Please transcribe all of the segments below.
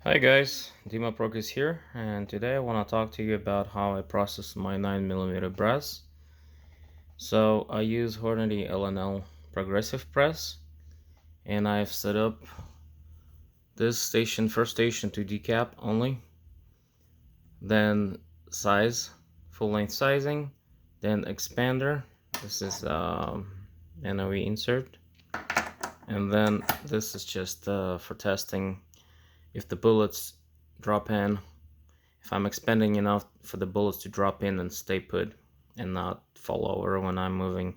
Hi guys, Dima Progress here, and today I want to talk to you about how I process my 9mm brass. So I use Hornady LNL progressive press, and I've set up this first station to decap only, then size, full length sizing, then expander. This is NOE insert, and then this is just for testing if the bullets drop in, if I'm expanding enough for the bullets to drop in and stay put and not fall over when I'm moving.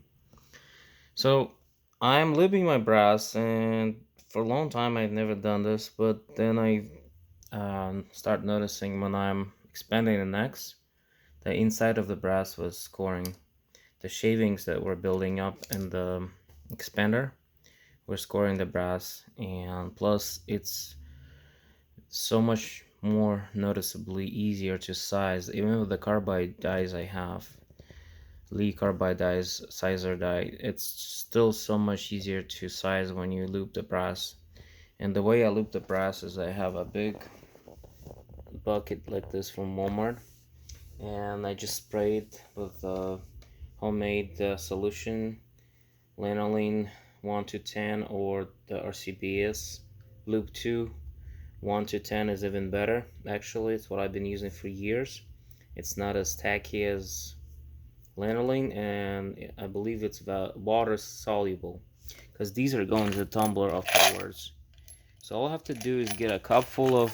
So I'm lubing my brass, and for a long time I've never done this, but then I start noticing when I'm expanding the necks, the inside of the brass was scoring. The shavings that were building up in the expander were scoring the brass, and plus it's so much more noticeably easier to size, even with the carbide dies I have, Lee carbide dies, sizer die, it's still so much easier to size when you loop the brass. And the way I loop the brass is I have a big bucket like this from Walmart, and I just spray it with a homemade solution, lanolin 1 to 10, or the RCBS loop 2. 1 to 10 is even better. Actually, it's what I've been using for years. It's not as tacky as lanolin, and I believe it's water soluble, because these are going to the tumbler afterwards. So all I have to do is get a cup full of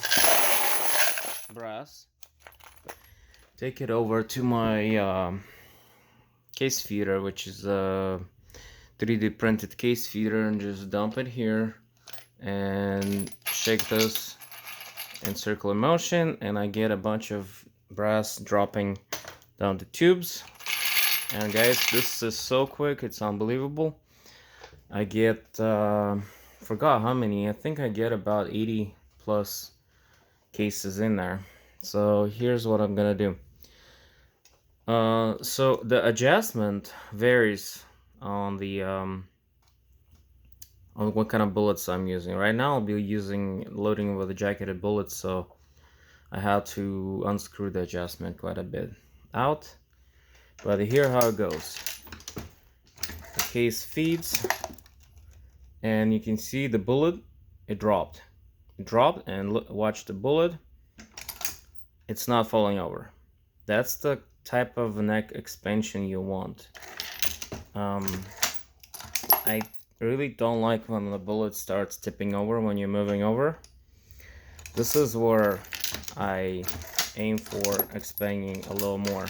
brass, take it over to my case feeder, which is a 3D printed case feeder, and just dump it here and shake this in circular motion, and I get a bunch of brass dropping down the tubes. And guys, this is so quick, it's unbelievable. I get forgot how many, I think I get about 80 plus cases in there. So here's what I'm gonna do. So the adjustment varies on the on what kind of bullets I'm using. Right now I'll be loading with the jacketed bullets, so I had to unscrew the adjustment quite a bit out. But here how it goes. The case feeds, and you can see the bullet, it dropped. It dropped, and watch the bullet. It's not falling over. That's the type of neck expansion you want. I really don't like when the bullet starts tipping over when you're moving over. This is where I aim for expanding a little more.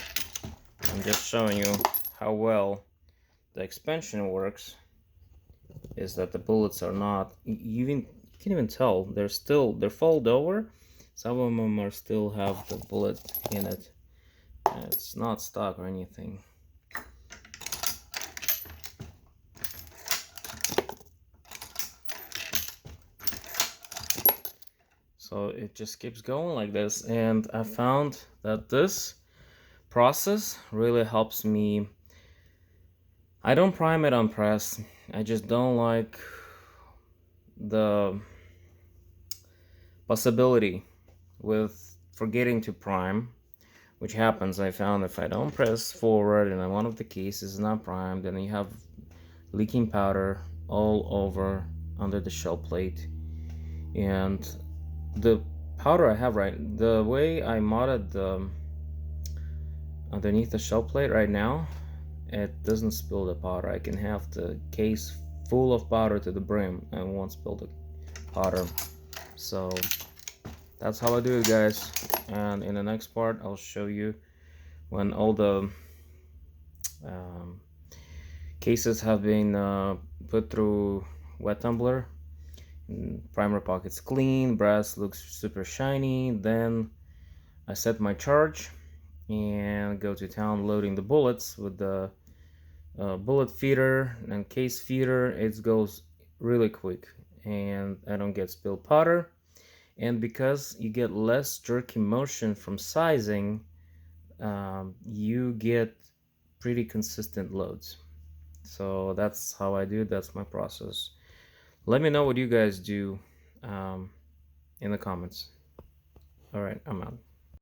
I'm just showing you how well the expansion works. Is that the bullets are not, you can't even tell, they're folded over. Some of them are still have the bullet in it, and it's not stuck or anything. So it just keeps going like this, and I found that this process really helps me. I don't prime it on press. I just don't like the possibility with forgetting to prime, which happens. I found if I don't press forward and one of the cases is not primed, then you have leaking powder all over under the shell plate. And the powder I have, right, the way I modded the underneath the shell plate right now, it doesn't spill the powder. I can have the case full of powder to the brim and won't spill the powder. So that's how I do it, guys. And in the next part I'll show you when all the um, cases have been put through wet tumbler, primer pockets clean, brass looks super shiny. Then I set my charge and go to town loading the bullets with the bullet feeder and case feeder. It goes really quick, and I don't get spilled powder. And because you get less jerky motion from sizing, you get pretty consistent loads. So that's how I do it. That's my process. Let me know what you guys do in the comments. All right, I'm out.